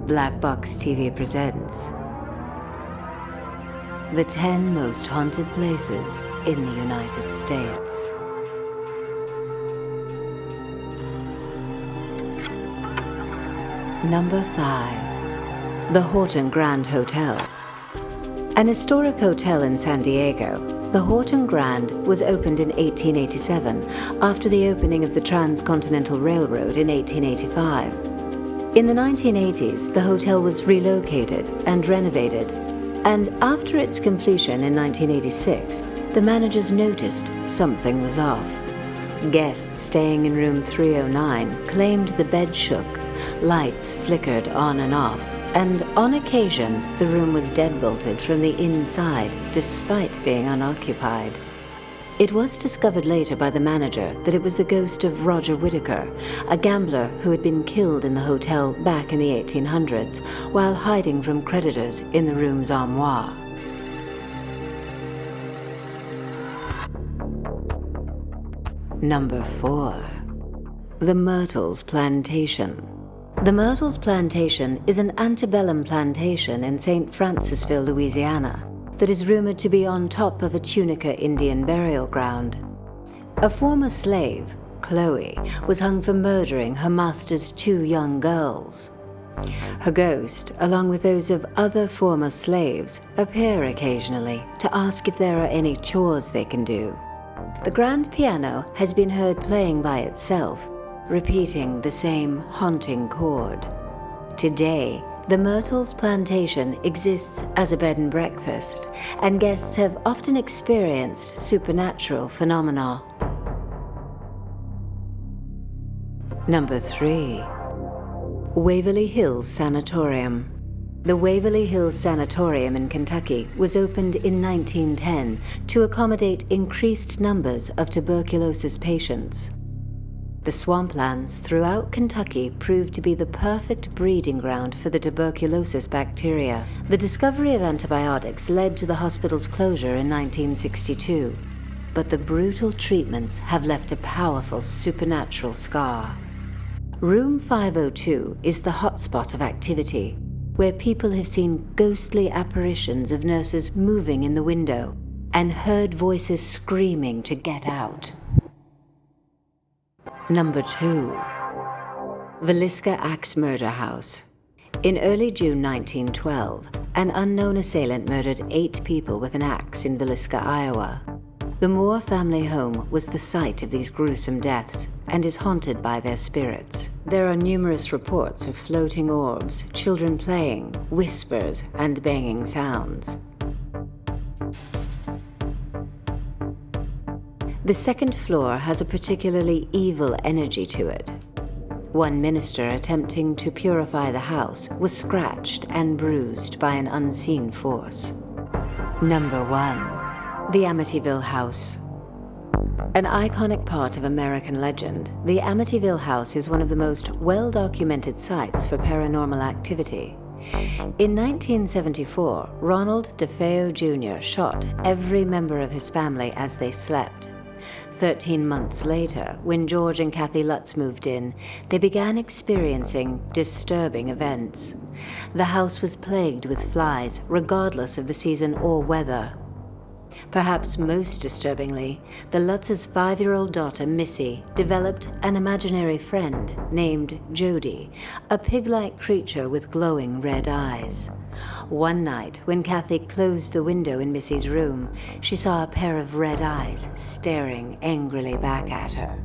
BlackBoxTV presents the 10 most haunted places in the United States. Number 5. The HORTON Grand Hotel. An historic hotel in San Diego, the HORTON Grand was opened in 1887 after the opening of the Transcontinental Railroad in 1885. In the 1980s, the hotel was relocated and renovated, and after its completion in 1986, the managers noticed something was off. Guests staying in room 309 claimed the bed shook, lights flickered on and off, and on occasion, the room was deadbolted from the inside despite being unoccupied. It was discovered later by the manager that it was the ghost of Roger Whittaker, a gambler who had been killed in the hotel back in the 1800s while hiding from creditors in the room's armoire. Number 4. The MYRTLE'S Plantation. The MYRTLE'S Plantation is an antebellum plantation in St. Francisville, Louisiana, that is rumored to be on top of a Tunica Indian burial ground. A former slave, Chloe, was hung for murdering her master's 2 young girls. Her ghost, along with those of other former slaves, appear occasionally to ask if there are any chores they can do. The grand piano has been heard playing by itself, repeating the same haunting chord. Today, the MYRTLE'S Plantation exists as a bed and breakfast, and guests have often experienced supernatural phenomena. Number 3. Waverly Hills Sanatorium. The Waverly Hills Sanatorium in Kentucky was opened in 1910 to accommodate increased numbers of tuberculosis patients. The swamplands throughout Kentucky proved to be the perfect breeding ground for the tuberculosis bacteria. The discovery of antibiotics led to the hospital's closure in 1962, but the brutal treatments have left a powerful supernatural scar. Room 502 is the hotspot of activity, where people have seen ghostly apparitions of nurses moving in the window and heard voices screaming to get out. Number 2. Villisca Axe Murder House. In early June 1912, an unknown assailant murdered 8 people with an axe in Villisca, Iowa. The Moore family home was the site of these gruesome deaths and is haunted by their spirits. There are numerous reports of floating orbs, children playing, whispers, and banging sounds. The second floor has a particularly evil energy to it. One minister attempting to purify the house was scratched and bruised by an unseen force. Number 1. The Amityville House. An iconic part of American legend, the Amityville House is one of the most well-documented sites for paranormal activity. In 1974, Ronald DeFeo Jr. shot every member of his family as they slept. 13 months later, when George and Kathy Lutz moved in, they began experiencing disturbing events. The house was plagued with flies, regardless of the season or weather. Perhaps most disturbingly, the Lutz's 5-year-old daughter, Missy, developed an imaginary friend named Jody, a pig-like creature with glowing red eyes. One night, when Kathy closed the window in Missy's room, she saw a pair of red eyes staring angrily back at her.